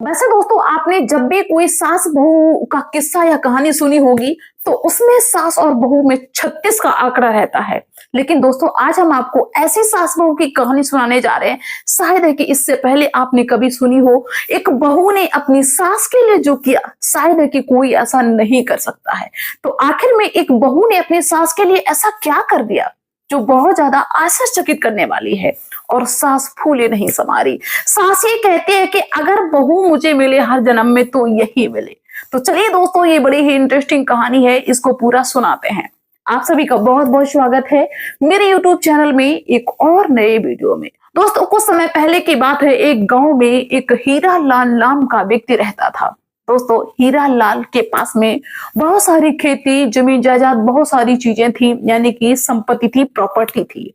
वैसे दोस्तों आपने जब भी कोई सास बहू का किस्सा या कहानी सुनी होगी तो उसमें सास और बहू में 36 का आंकड़ा रहता है। लेकिन दोस्तों आज हम आपको ऐसी सास बहू की कहानी सुनाने जा रहे हैं, शायद है कि इससे पहले आपने कभी सुनी हो। एक बहू ने अपनी सास के लिए जो किया, शायद है कि कोई ऐसा नहीं कर सकता है। तो आखिर में एक बहू ने अपनी सास के लिए ऐसा क्या कर दिया जो बहुत ज्यादा आश्चर्यचकित करने वाली है। और सास फूले नहीं समा रही। सास ये कहती है कि अगर बहू मुझे मिले हर जन्म में तो यही मिले। तो चलिए दोस्तों, ये बड़ी ही इंटरेस्टिंग कहानी है, इसको पूरा सुनाते हैं। आप सभी का बहुत बहुत स्वागत है मेरे YouTube चैनल में एक और नए वीडियो में। दोस्तों कुछ समय पहले की बात है, एक गांव में एक हीरा लाल नाम का व्यक्ति रहता था। दोस्तों हीरा लाल के पास में बहुत सारी खेती जमीन जायदाद बहुत सारी चीजें थी, यानी कि संपत्ति थी, प्रॉपर्टी थी।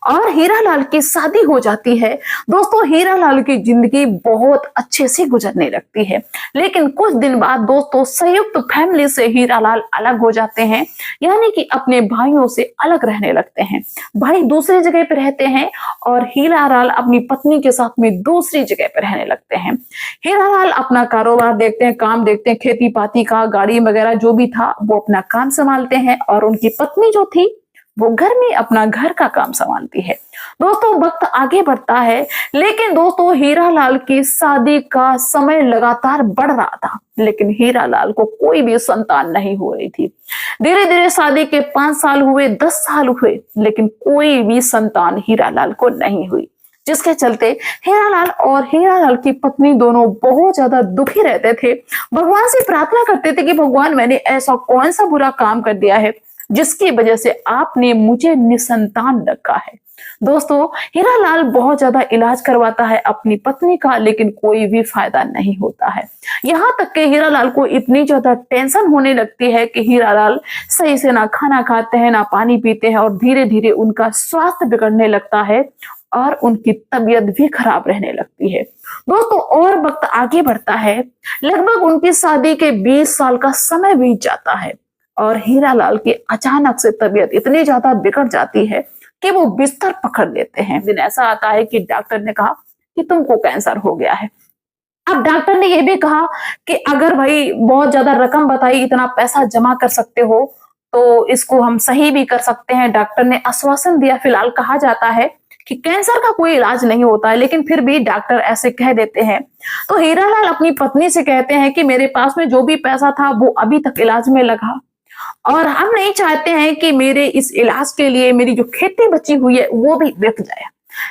और हीरा लाल की शादी हो जाती है। दोस्तों हीरा लाल की जिंदगी बहुत अच्छे से गुजरने लगती है। लेकिन कुछ दिन बाद दोस्तों संयुक्त फैमिली से हीरा लाल अलग हो जाते हैं, यानी कि अपने भाइयों से अलग रहने लगते हैं। भाई दूसरी जगह पे रहते हैं और हीरा लाल अपनी पत्नी के साथ में दूसरी जगह पे रहने लगते हैं। हीरा लाल अपना कारोबार देखते हैं, काम देखते हैं, खेती पाती का, गाड़ी वगैरह जो भी था वो अपना काम संभालते हैं। और उनकी पत्नी जो थी वो घर में अपना घर का काम संभालती है। दोस्तों वक्त आगे बढ़ता है, लेकिन दोस्तों हीरा लाल की शादी का समय लगातार बढ़ रहा था, लेकिन हीरा लाल को कोई भी संतान नहीं हो रही थी। धीरे धीरे शादी के 5 साल हुए, 10 साल हुए, लेकिन कोई भी संतान हीरा लाल को नहीं हुई। जिसके चलते हीरा लाल और हीरा लाल की पत्नी दोनों बहुत ज्यादा दुखी रहते थे। भगवान से प्रार्थना करते थे कि भगवान मैंने ऐसा कौन सा बुरा काम कर दिया है जिसकी वजह से आपने मुझे निसंतान रखा है। दोस्तों हीरा लाल बहुत ज्यादा इलाज करवाता है अपनी पत्नी का, लेकिन कोई भी फायदा नहीं होता है। यहाँ तक कि हीरा लाल को इतनी ज्यादा टेंशन होने लगती है कि हीरा लाल सही से ना खाना खाते हैं, ना पानी पीते हैं, और धीरे धीरे उनका स्वास्थ्य बिगड़ने लगता है और उनकी तबीयत भी खराब रहने लगती है। दोस्तों और वक्त आगे बढ़ता है, लगभग उनकी शादी के 20 साल का समय बीत जाता है और हीरा लाल की अचानक से तबीयत इतनी ज्यादा बिगड़ जाती है कि वो बिस्तर पकड़ लेते हैं। दिन ऐसा आता है कि डॉक्टर ने कहा कि तुमको कैंसर हो गया है। अब डॉक्टर ने ये भी कहा कि अगर भाई बहुत ज्यादा रकम बताई, इतना पैसा जमा कर सकते हो तो इसको हम सही भी कर सकते हैं। डॉक्टर ने आश्वासन दिया। फिलहाल कहा जाता है कि कैंसर का कोई इलाज नहीं होता है, लेकिन फिर भी डॉक्टर ऐसे कह देते हैं। तो हीरा लाल अपनी पत्नी से कहते हैं कि मेरे पास में जो भी पैसा था वो अभी तक इलाज में लगा, और हम नहीं चाहते हैं कि मेरे इस इलाज के लिए मेरी जो खेती बची हुई है वो भी बिक जाए।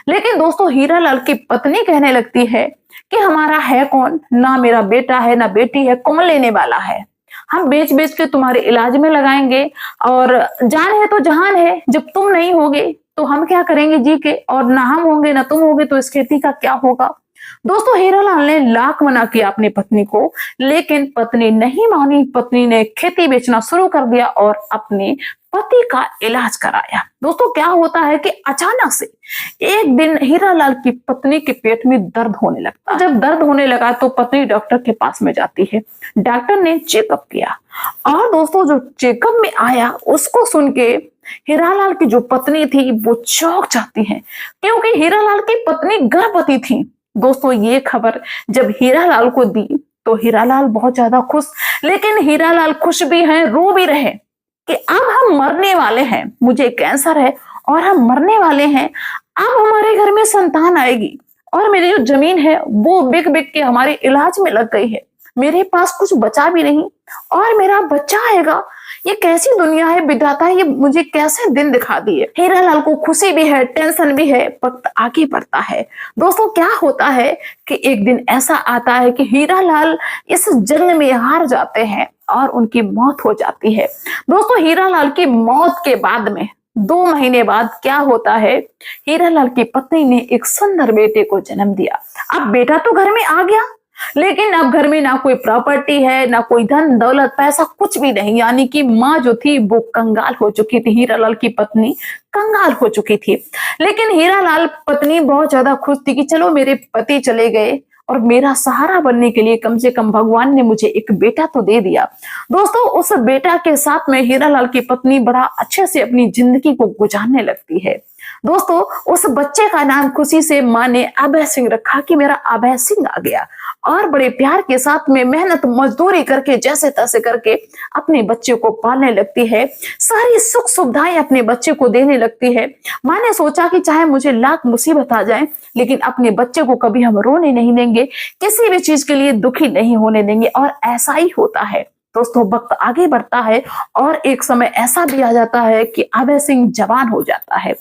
लेकिन दोस्तों हीरा लाल की पत्नी कहने लगती है कि हमारा है कौन, ना मेरा बेटा है ना बेटी है, कौन लेने वाला है। हम बेच बेच के तुम्हारे इलाज में लगाएंगे, और जान है तो जहान है, जब तुम नहीं होगे तो हम क्या करेंगे जी के, और ना हम होंगे ना तुम होगे तो इस खेती का क्या होगा। दोस्तों हीरा लाल ने लाख मना किया अपनी पत्नी को, लेकिन पत्नी नहीं मानी। पत्नी ने खेती बेचना शुरू कर दिया और अपने पति का इलाज कराया। दोस्तों क्या होता है कि अचानक से एक दिन हीरा लाल की पत्नी के पेट में दर्द होने लगता है। जब दर्द होने लगा तो पत्नी डॉक्टर के पास में जाती है। डॉक्टर ने चेकअप किया, और दोस्तों जो चेकअप में आया उसको सुन के हीरा लाल की जो पत्नी थी वो चौंक जाती है, क्योंकि हीरा लाल की पत्नी गर्भवती थी। दोस्तों ये खबर जब हीरा लाल को दी तो हीरा लाल बहुत ज्यादा खुश, लेकिन हीरा लाल खुश भी हैं, रो भी रहे कि अब हम मरने वाले हैं, मुझे कैंसर है और हम मरने वाले हैं। अब हमारे घर में संतान आएगी और मेरी जो जमीन है वो बिक बिक के हमारे इलाज में लग गई है, मेरे पास कुछ बचा भी नहीं और मेरा बच्चा आएगा। ये कैसी दुनिया है विधाता, ये मुझे कैसे दिन दिखा दिए। हीरा लाल को खुशी भी है, टेंशन भी है। वक्त आगे बढ़ता है। दोस्तों क्या होता है कि एक दिन ऐसा आता है कि हीरा लाल इस जंग में हार जाते हैं और उनकी मौत हो जाती है। दोस्तों हीरा लाल की मौत के बाद में 2 महीने बाद क्या होता है, हीरा लाल की पत्नी ने एक सुंदर बेटे को जन्म दिया। अब बेटा तो घर में आ गया, लेकिन अब घर में ना कोई प्रॉपर्टी है, ना कोई धन दौलत पैसा, कुछ भी नहीं। यानी कि माँ जो थी वो कंगाल हो चुकी थी, हीरा लाल की पत्नी कंगाल हो चुकी थी। लेकिन हीरा लाल पत्नी बहुत ज्यादा खुश थी कि चलो मेरे पति चले गए और मेरा सहारा बनने के लिए कम से कम भगवान ने मुझे एक बेटा तो दे दिया। दोस्तों उस बेटा के साथ में हीरा लाल की पत्नी बड़ा अच्छे से अपनी जिंदगी को गुजारने लगती है। दोस्तों उस बच्चे का नाम खुशी से माँ ने अभय सिंह रखा कि मेरा अभय सिंह आ गया। और बड़े प्यार के साथ में मेहनत मजदूरी करके जैसे तैसे करके अपने बच्चे को पालने लगती है, सारी सुख सुविधाएं अपने बच्चे को देने लगती है। माँ ने सोचा कि चाहे मुझे लाख मुसीबत आ जाए लेकिन अपने बच्चे को कभी हम रोने नहीं देंगे, किसी भी चीज के लिए दुखी नहीं होने देंगे। और ऐसा ही होता है दोस्तों, वक्त आगे बढ़ता है और एक समय ऐसा भी आ जाता है कि अभय सिंह जवान हो जाता है।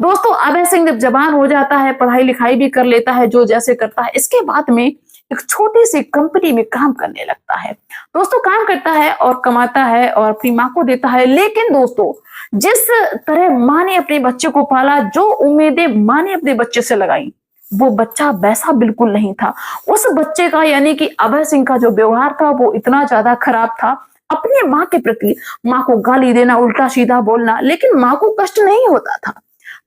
दोस्तों अभय सिंह जब जवान हो जाता है, पढ़ाई लिखाई भी कर लेता है जो जैसे करता है, इसके बाद में एक छोटी सी कंपनी में काम करने लगता है। दोस्तों काम करता है और कमाता है और अपनी माँ को देता है। लेकिन दोस्तों जिस तरह माँ ने अपने बच्चे को पाला, जो उम्मीदें माँ ने अपने बच्चे से लगाई, वो बच्चा वैसा बिल्कुल नहीं था। उस बच्चे का यानी कि अभय सिंह का जो व्यवहार था वो इतना ज्यादा खराब था अपने माँ के प्रति, माँ को गाली देना, उल्टा सीधा बोलना, लेकिन माँ को कष्ट नहीं होता था।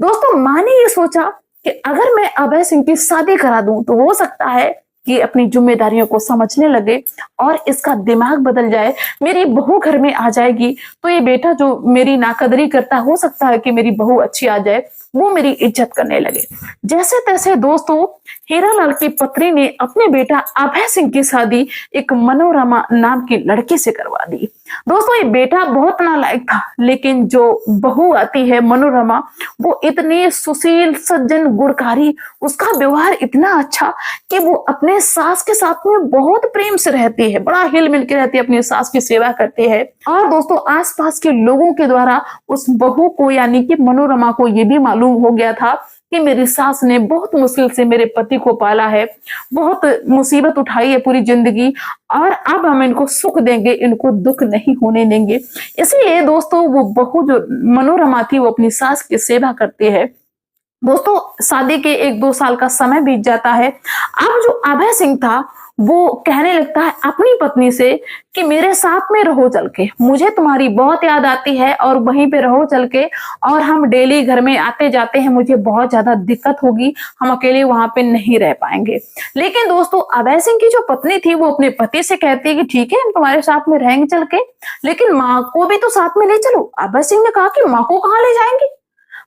दोस्तों माँ ने ये सोचा कि अगर मैं अभय सिंह की शादी करा दूं तो हो सकता है कि अपनी जिम्मेदारियों को समझने लगे और इसका दिमाग बदल जाए, मेरी बहू घर में आ जाएगी तो ये बेटा जो मेरी नाकदरी करता, हो सकता है कि मेरी बहू अच्छी आ जाए, वो मेरी इज्जत करने लगे। जैसे तैसे दोस्तों हीरालाल की पत्नी ने अपने बेटा अभय सिंह की शादी एक मनोरमा नाम की लड़की से करवा दी। दोस्तों ये बेटा बहुत नालायक था, लेकिन जो बहू आती है मनोरमा, वो इतनी सुशील, सज्जन, गुणकारी, उसका व्यवहार इतना अच्छा कि वो अपने सास के साथ में बहुत प्रेम से रहती है, बड़ा हिल मिल के रहती है, अपनी सास की सेवा करती है। और दोस्तों आसपास के लोगों के द्वारा उस बहू को यानी कि मनोरमा को ये भी मालूम हो गया था कि मेरी सास ने बहुत मुश्किल से मेरे पति को पाला है, बहुत मुसीबत उठाई है पूरी जिंदगी, और अब हम इनको सुख देंगे, इनको दुख नहीं होने देंगे। इसलिए दोस्तों वो बहू जो मनोरमा थी वो अपनी सास की सेवा करती है। दोस्तों शादी के 1-2 साल का समय बीत जाता है। अब जो अभय सिंह था वो कहने लगता है अपनी पत्नी से कि मेरे साथ में रहो चल के, मुझे तुम्हारी बहुत याद आती है और वहीं पे रहो चल के, और हम डेली घर में आते जाते हैं, मुझे बहुत ज्यादा दिक्कत होगी, हम अकेले वहां पे नहीं रह पाएंगे। लेकिन दोस्तों अभय सिंह की जो पत्नी थी वो अपने पति से कहती है कि ठीक है हम तुम्हारे साथ में रहेंगे चल के, लेकिन माँ को भी तो साथ में ले चलो। अभय सिंह ने कहा कि माँ को कहाँ ले जाएंगे,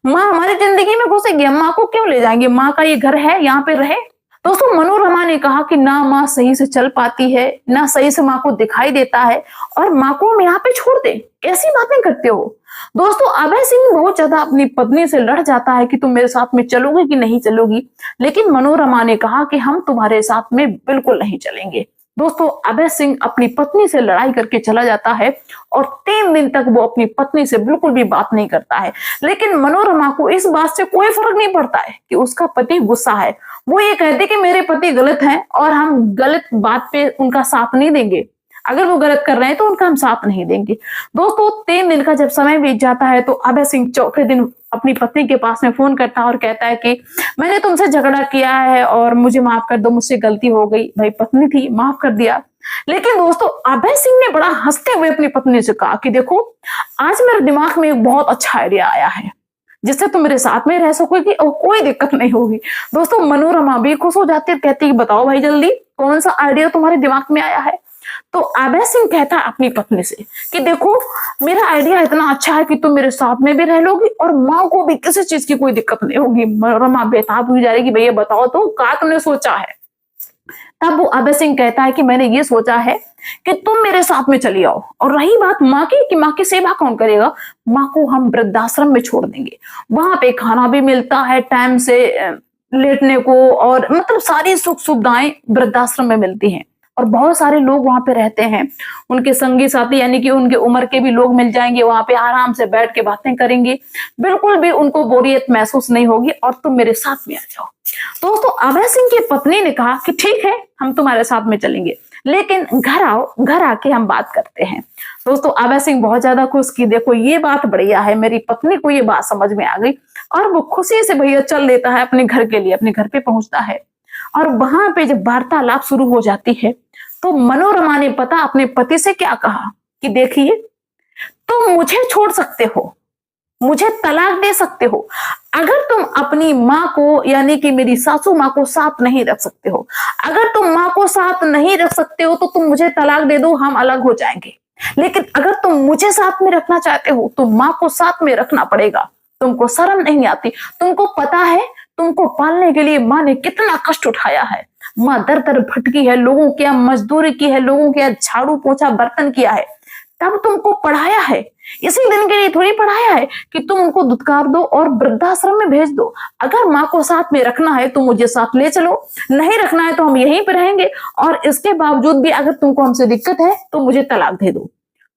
माँ हमारी जिंदगी में घुसेगी, हम माँ को क्यों ले जाएंगे, माँ का ये घर है, यहाँ पे रहे। दोस्तों मनोरमा ने कहा कि ना माँ सही से चल पाती है, ना सही से माँ को दिखाई देता है, और माँ को हम यहाँ पे छोड़ दे, कैसी बातें करते हो। दोस्तों अभय सिंह बहुत ज्यादा अपनी पत्नी से लड़ जाता है कि तुम मेरे साथ में चलोगे कि नहीं चलोगी, लेकिन मनोरमा ने कहा कि हम तुम्हारे साथ में बिल्कुल नहीं चलेंगे। दोस्तों अभय सिंह अपनी पत्नी से लड़ाई करके चला जाता है और 3 दिन तक वो अपनी पत्नी से बिल्कुल भी बात नहीं करता है। लेकिन मनोरमा को इस बात से कोई फर्क नहीं पड़ता है कि उसका पति गुस्सा है। वो ये कहते कि मेरे पति गलत हैं और हम गलत बात पे उनका साथ नहीं देंगे, अगर वो गलत कर रहे हैं तो उनका हम साथ नहीं देंगे। दोस्तों 3 दिन का जब समय बीत जाता है तो अभय सिंह चौथे दिन अपनी पत्नी के पास में फोन करता है और कहता है कि मैंने तुमसे झगड़ा किया है और मुझे माफ कर दो, मुझसे गलती हो गई, भाई पत्नी थी, माफ कर दिया। लेकिन दोस्तों अभय सिंह ने बड़ा हंसते हुए अपनी पत्नी से कहा कि देखो आज मेरे दिमाग में एक बहुत अच्छा आइडिया आया है जिससे तुम मेरे साथ में रह सकोगी और कोई दिक्कत नहीं होगी। दोस्तों मनोरमा भी खुश हो जाती है, कहती है बताओ भाई जल्दी कौन सा आइडिया तुम्हारे दिमाग में आया है। तो अभय सिंह कहता है अपनी पत्नी से कि देखो मेरा आइडिया इतना अच्छा है कि तुम मेरे साथ में भी रह लोगी और माँ को भी किसी चीज की कोई दिक्कत नहीं होगी। मनोरमा बेताब हो जा रही कि भैया बताओ तो क्या तुमने सोचा है। तब वो अभय सिंह कहता है कि मैंने ये सोचा है कि तुम मेरे साथ में चली आओ, और रही बात माँ की कि माँ की सेवा कौन करेगा, माँ को हम वृद्धाश्रम में छोड़ देंगे, वहां पे खाना भी मिलता है टाइम से लेटने को, और मतलब सारी सुख सुविधाएं वृद्धाश्रम में मिलती हैं और बहुत सारे लोग वहां पे रहते हैं, उनके संगी साथी यानी कि उनके उम्र के भी लोग मिल जाएंगे, वहां पे आराम से बैठ के बातें करेंगे, बिल्कुल भी उनको बोरियत महसूस नहीं होगी, और तुम मेरे साथ में आ जाओ। दोस्तों अभय सिंह की पत्नी ने कहा कि ठीक है हम तुम्हारे साथ में चलेंगे, लेकिन घर आओ, घर आके हम बात करते हैं। दोस्तों अभय सिंह बहुत ज्यादा खुश की देखो ये बात बढ़िया है, मेरी पत्नी को ये बात समझ में आ गई, और वो खुशी से भैया चल देता है अपने घर के लिए, अपने घर पे पहुंचता है। और वहां पे जब वार्तालाप शुरू हो जाती है तो मनोरमा ने पता अपने पति से क्या कहा कि देखिए तुम मुझे छोड़ सकते हो, मुझे तलाक दे सकते हो, अगर तुम अपनी माँ को यानी कि मेरी सासू माँ को साथ नहीं रख सकते हो, अगर तुम माँ को साथ नहीं रख सकते हो तो तुम मुझे तलाक दे दो, हम अलग हो जाएंगे, लेकिन अगर तुम मुझे साथ में रखना चाहते हो तो माँ को साथ में रखना पड़ेगा। तुमको शर्म नहीं आती? तुमको पता है तुमको पालने के लिए माँ ने कितना कष्ट उठाया है। माँ दर दर भटकी है, लोगों की मजदूरी की है, लोगों के झाड़ू पोछा बर्तन किया है, तब तुमको पढ़ाया है। इसी दिन के लिए थोड़ी पढ़ाया है कि तुम उनको दुत्कार दो और वृद्धाश्रम में भेज दो। अगर माँ को साथ में रखना है तो मुझे साथ ले चलो, नहीं रखना है तो हम यहीं पर रहेंगे, और इसके बावजूद भी अगर तुमको हमसे दिक्कत है तो मुझे तलाक दे दो।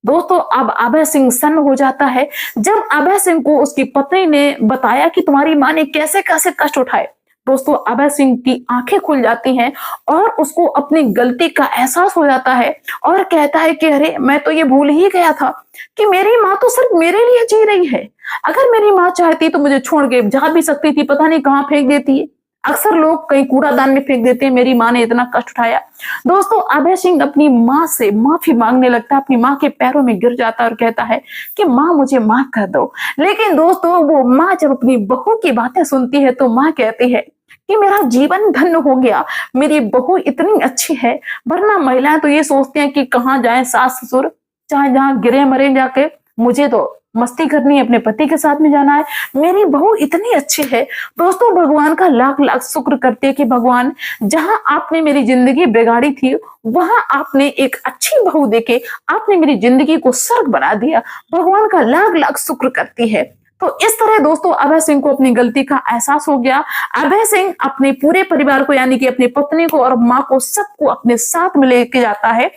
दोस्तों अब अभय सिंह सन्न हो जाता है जब अभय सिंह को उसकी पत्नी ने बताया कि तुम्हारी माँ ने कैसे कैसे कष्ट उठाए। दोस्तों अभय सिंह की आंखें खुल जाती हैं और उसको अपनी गलती का एहसास हो जाता है और कहता है कि अरे मैं तो ये भूल ही गया था कि मेरी माँ तो सिर्फ मेरे लिए जी रही है। अगर मेरी माँ चाहती तो मुझे छोड़ के जा भी सकती थी, पता नहीं कहाँ फेंक देती है। अक्सर लोग कहीं कूड़ादान में फेंक देते हैं, मेरी माँ ने इतना कष्ट उठाया। दोस्तों अभय सिंह अपनी माँ से माफी मांगने लगता है, अपनी माँ के पैरों में गिर जाता है और कहता है कि माँ मुझे माफ कर दो। लेकिन दोस्तों वो माँ जब अपनी बहू की बातें सुनती है तो माँ कहती है कि मेरा जीवन धन्य हो गया, मेरी बहू इतनी अच्छी है। वरना महिलाएं तो ये सोचती हैं कि कहाँ जाए सास ससुर, चाहे जहाँ गिरे मरे जाके, मुझे तो मस्ती करनी है, अपने पति के साथ में जाना है, मेरी बहू इतनी अच्छी है। दोस्तों भगवान का लाख लाख शुक्र करते हैं कि भगवान जहां आपने मेरी जिंदगी बिगाड़ी थी वहां आपने एक अच्छी बहू देके आपने मेरी जिंदगी को स्वर्ग बना दिया। भगवान का लाख लाख शुक्र करती है। तो इस तरह दोस्तों अभय सिंह को अपनी गलती का एहसास हो गया। अभय सिंह अपने पूरे परिवार को यानी कि अपनी पत्नी को और माँ को सबको अपने साथ में लेके जाता है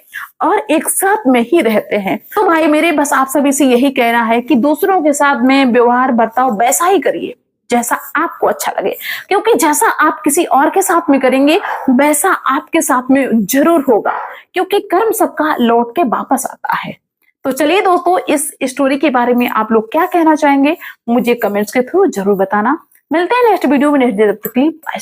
और एक साथ में ही रहते हैं। तो भाई मेरे बस आप सभी से यही कहना है कि दूसरों के साथ में व्यवहार बर्ताव वैसा ही करिए जैसा आपको अच्छा लगे, क्योंकि जैसा आप किसी और के साथ में करेंगे वैसा आपके साथ में जरूर होगा, क्योंकि कर्म सबका लौट के वापस आता है। तो चलिए दोस्तों इस स्टोरी के बारे में आप लोग क्या कहना चाहेंगे मुझे कमेंट्स के थ्रू जरूर बताना। मिलते हैं नेक्स्ट वीडियो में, नेक्स्ट डे तक के लिए बाय।